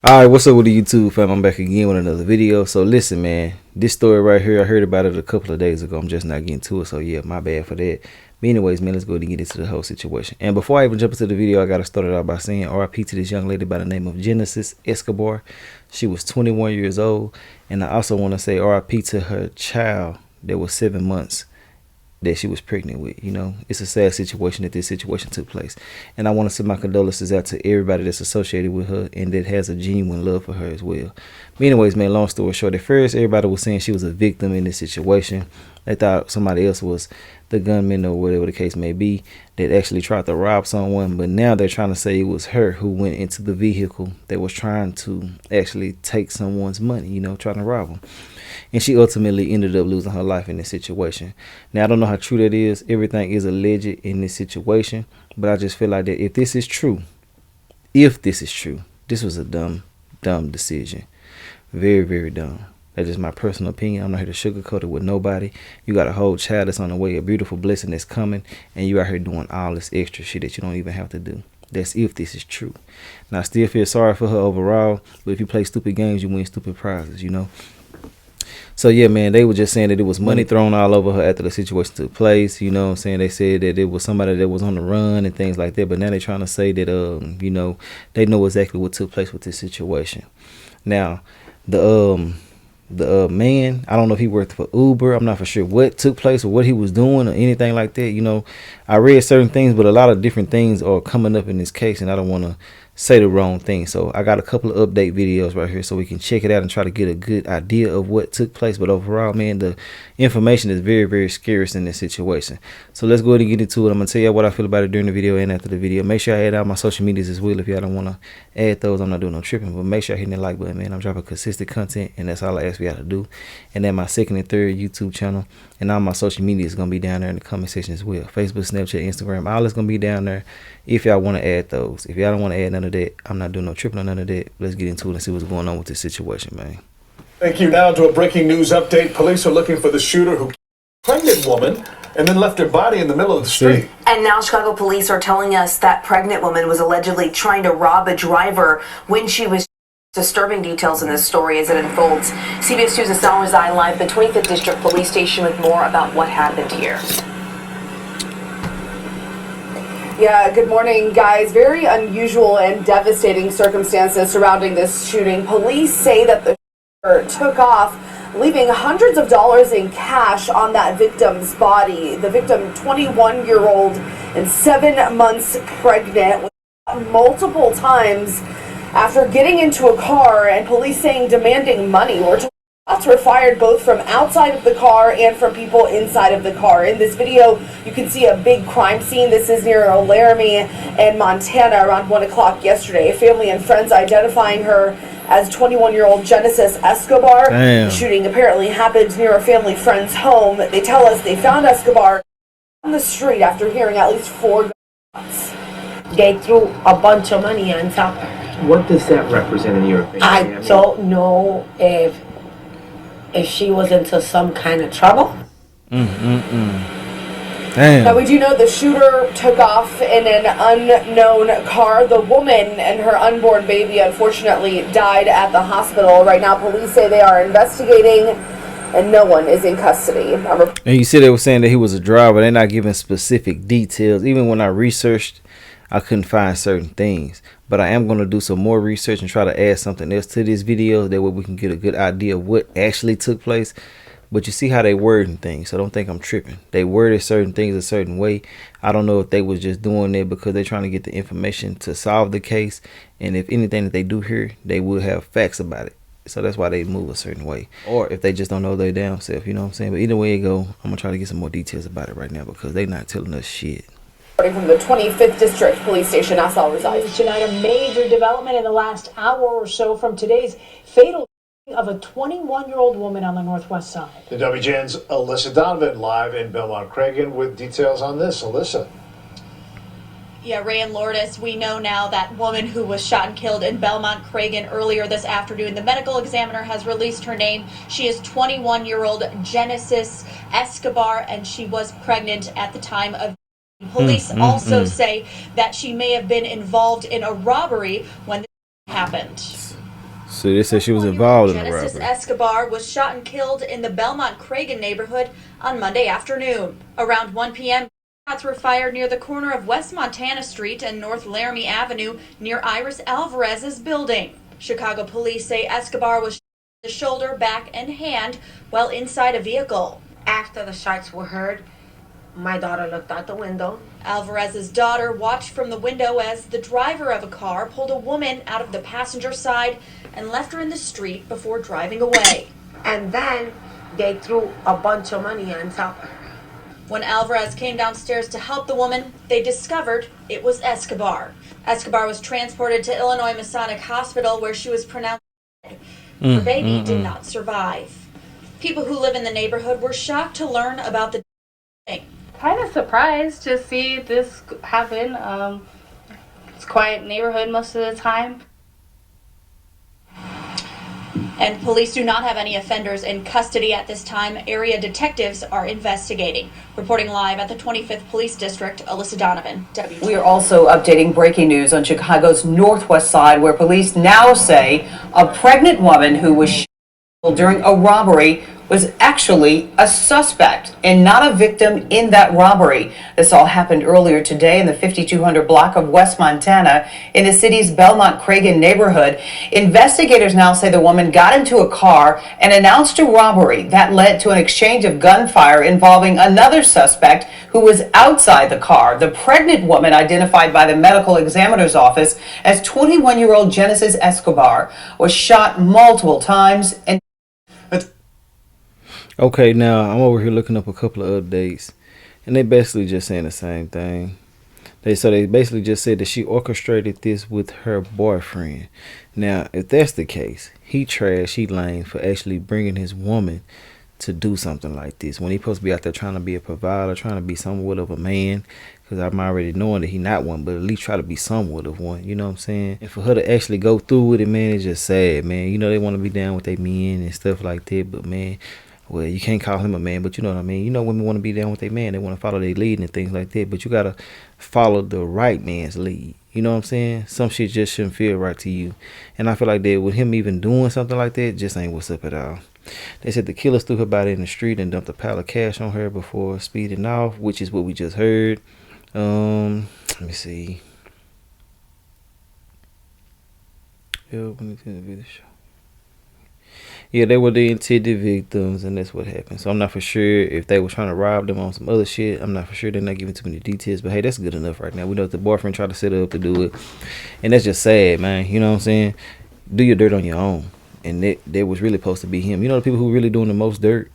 Alright, what's up with the YouTube fam? I'm back again with another video. So listen, man, this story right here, I heard about it a couple of days ago. I'm just not getting to it, so yeah, my bad for that. But anyways, man, let's go ahead and get into the whole situation. And before I even jump into the video, I gotta start it out by saying RIP to this young lady by the name of Genesis Escobar. She was 21 years old, and I also want to say RIP to her child that was 7 months that she was pregnant with. You know, it's a sad situation that this situation took place, and I want to send my condolences out to everybody that's associated with her and that has a genuine love for her as well. But anyways, man, long story short, at first everybody was saying she was a victim in this situation. They thought somebody else was the gunman or whatever the case may be that actually tried to rob someone, but now they're trying to say it was her who went into the vehicle that was trying to actually take someone's money, you know, trying to rob them. And she ultimately ended up losing her life in this situation. Now, I don't know how true that is. Everything is alleged in this situation. But I just feel like that if this is true, this was a dumb decision. Very, very dumb. That's just my personal opinion. I'm not here to sugarcoat it with nobody. You got a whole child that's on the way, a beautiful blessing that's coming, and you out here doing all this extra shit that you don't even have to do. That's if this is true. Now, I still feel sorry for her overall, but if you play stupid games, you win stupid prizes, you know? So yeah, man, they were just saying that it was money thrown all over her after the situation took place. You know what I'm saying? They said that it was somebody that was on the run and things like that. But now they're trying to say that, you know, they know exactly what took place with this situation. Now, the man, I don't know if he worked for Uber. I'm not for sure what took place or what he was doing or anything like that. You know, I read certain things, but a lot of different things are coming up in this case, and I don't want to say the wrong thing. So I got a couple of update videos right here so we can check it out and try to get a good idea of what took place. But overall, man, the information is very, very scarce in this situation. So let's go ahead and get into it. I'm gonna tell you what I feel about it during the video and after the video. Make sure I add out my social medias as well if y'all don't want to add those. I'm not doing no tripping, but make sure I hit that like button, man. I'm dropping consistent content, and that's all I ask y'all to do. And then my second and third YouTube channel and all my social media is gonna be down there in the comment section as well. Facebook, Snapchat, Instagram, all is gonna be down there if y'all want to add those. If y'all don't want to add none of that, I'm not doing no tripping on none of that. Let's get into it and see what's going on with this situation, man. Thank you. Now to a breaking news update. Police are looking for the shooter who killed a pregnant woman and then left her body in the middle of the street. And now Chicago police are telling us that pregnant woman was allegedly trying to rob a driver when she was. Disturbing details in this story as it unfolds. CBS News is now residing live at the 25th District Police Station with more about what happened here. Yeah, good morning, guys. Very unusual and devastating circumstances surrounding this shooting. Police say that the shooter took off, leaving hundreds of dollars in cash on that victim's body. The victim, 21-year-old and 7 months pregnant, was multiple times after getting into a car, and police saying demanding money. Shots were fired both from outside of the car and from people inside of the car. In this video, you can see a big crime scene. This is near Laramie and Montana around 1 o'clock yesterday. Family and friends identifying her as 21-year-old Genesis Escobar. Damn. The shooting apparently happened near a family friend's home. They tell us they found Escobar on the street after hearing at least 4 gunshots. They threw a bunch of money on top of her. What does that represent in your opinion? I don't know if she was into some kind of trouble. Damn. Now, we do know the shooter took off in an unknown car. The woman and her unborn baby unfortunately died at the hospital. Right now, police say they are investigating and no one is in custody. And you said they were saying that he was a driver. They're not giving specific details. Even when I researched, I couldn't find certain things. But I am going to do some more research and try to add something else to this video. That way we can get a good idea of what actually took place. But you see how they wording things, so don't think I'm tripping. They worded certain things a certain way. I don't know if they was just doing it because they're trying to get the information to solve the case. And if anything that they do here, they will have facts about it. So that's why they move a certain way. Or if they just don't know their damn self, you know what I'm saying? But either way it go, I'm going to try to get some more details about it right now because they're not telling us shit. From the 25th District Police Station, Nassau resides. Tonight, a major development in the last hour or so from today's fatal shooting of a 21-year-old woman on the northwest side. The WGN's Alyssa Donovan live in Belmont Cragen with details on this. Alyssa. Yeah, Ray and Lourdes, we know now that woman who was shot and killed in Belmont Cragen earlier this afternoon. The medical examiner has released her name. She is 21-year-old Genesis Escobar, and she was pregnant at the time of. Police also say that she may have been involved in a robbery when this happened. So they said she was involved in the Genesis robbery. Escobar was shot and killed in the Belmont-Cragen neighborhood on Monday afternoon. Around 1 p.m., shots were fired near the corner of West Montana Street and North Laramie Avenue near Iris Alvarez's building. Chicago police say Escobar was shot in the shoulder, back, and hand while inside a vehicle. After the shots were heard, my daughter looked out the window. Alvarez's daughter watched from the window as the driver of a car pulled a woman out of the passenger side and left her in the street before driving away. And then they threw a bunch of money on top of her. When Alvarez came downstairs to help the woman, they discovered it was Escobar. Escobar was transported to Illinois Masonic Hospital where she was pronounced dead. Her baby did not survive. People who live in the neighborhood were shocked to learn about the thing. Kind of surprised to see this happen. It's a quiet neighborhood most of the time. And police do not have any offenders in custody at this time. Area detectives are investigating. Reporting live at the 25th Police District, Alyssa Donovan, WT. We are also updating breaking news on Chicago's northwest side, where police now say a pregnant woman who was shot during a robbery was actually a suspect and not a victim in that robbery. This all happened earlier today in the 5200 block of West Montana in the city's Belmont-Cragen neighborhood. Investigators now say the woman got into a car and announced a robbery that led to an exchange of gunfire involving another suspect who was outside the car. The pregnant woman, identified by the medical examiner's office as 21-year-old Genesis Escobar, was shot multiple times and Okay, now I'm over here looking up a couple of updates, and they basically just saying the same thing. They basically just said that she orchestrated this with her boyfriend. Now, if that's the case, he lame for actually bringing his woman to do something like this when he supposed to be out there trying to be a provider, trying to be somewhat of a man. Because I'm already knowing that he not one, but at least try to be somewhat of one. You know what I'm saying? And for her to actually go through with it, man, it's just sad, man. You know they want to be down with their men and stuff like that, but man. Well, you can't call him a man, but you know what I mean. You know women want to be down with their man. They want to follow their lead and things like that. But you got to follow the right man's lead. You know what I'm saying? Some shit just shouldn't feel right to you. And I feel like that with him even doing something like that just ain't what's up at all. They said the killers threw her body in the street and dumped a pile of cash on her before speeding off, which is what we just heard. Let me see. Yeah, they were the intended victims, and that's what happened. So I'm not for sure if they were trying to rob them on some other shit. I'm not for sure. They're not giving too many details, but hey, that's good enough right now. We know that the boyfriend tried to set her up to do it, and that's just sad, man. You know what I'm saying? Do your dirt on your own, and that was really supposed to be him. You know the people who really doing the most dirt,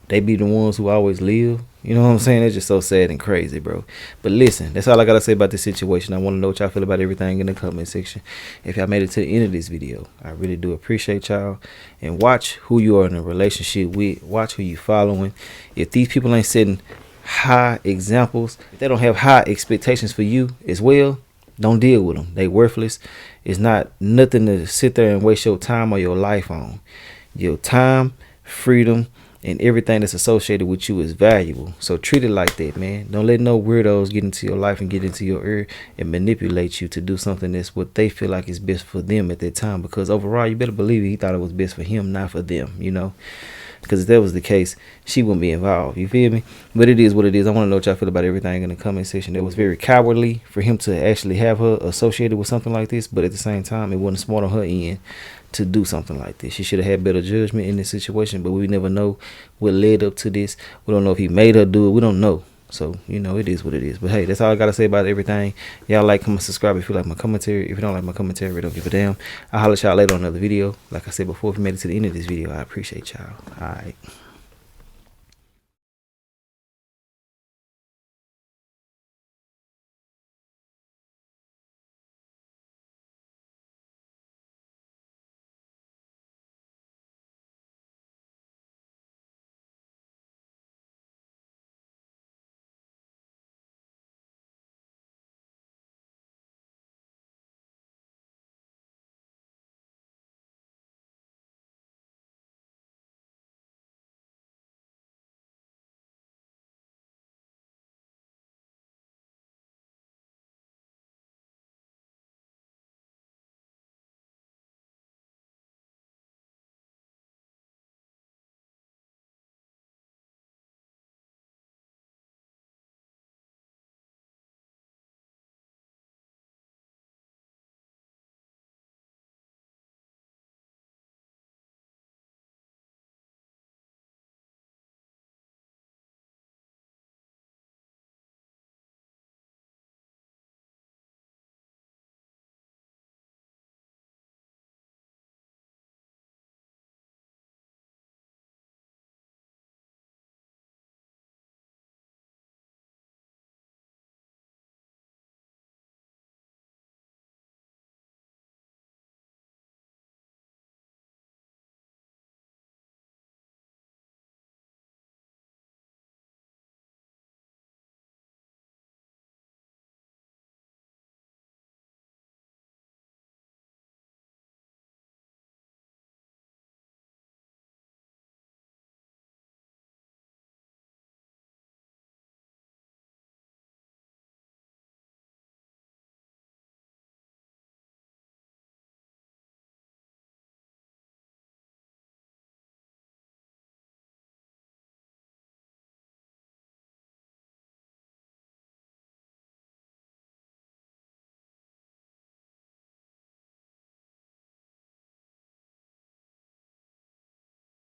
they be the ones who always live. You know what I'm saying? It's just so sad and crazy, bro. But listen, that's all I gotta say about this situation. I want to know what y'all feel about everything in the comment section. If y'all made it to the end of this video, I really do appreciate y'all. And watch who you are in a relationship with. Watch who you following. If these people ain't setting high examples, if they don't have high expectations for you as well, don't deal with them. They worthless. It's not nothing to sit there and waste your time or your life on. Your time, freedom, and everything that's associated with you is valuable. So treat it like that, man. Don't let no weirdos get into your life and get into your ear and manipulate you to do something that's what they feel like is best for them at that time. Because overall, you better believe he thought it was best for him, not for them, you know. Because if that was the case, she wouldn't be involved. You feel me? But it is what it is. I want to know what y'all feel about everything in the comment section. That was very cowardly for him to actually have her associated with something like this. But at the same time, it wasn't smart on her end to do something like this. She should have had better judgment in this situation. But we never know what led up to this. We don't know if he made her do it. We don't know. So, you know, it is what it is. But hey, that's all I got to say about everything. Y'all like, comment, subscribe if you like my commentary. If you don't like my commentary, don't give a damn. I'll holler at y'all later on another video. Like I said before, if you made it to the end of this video, I appreciate y'all. All right.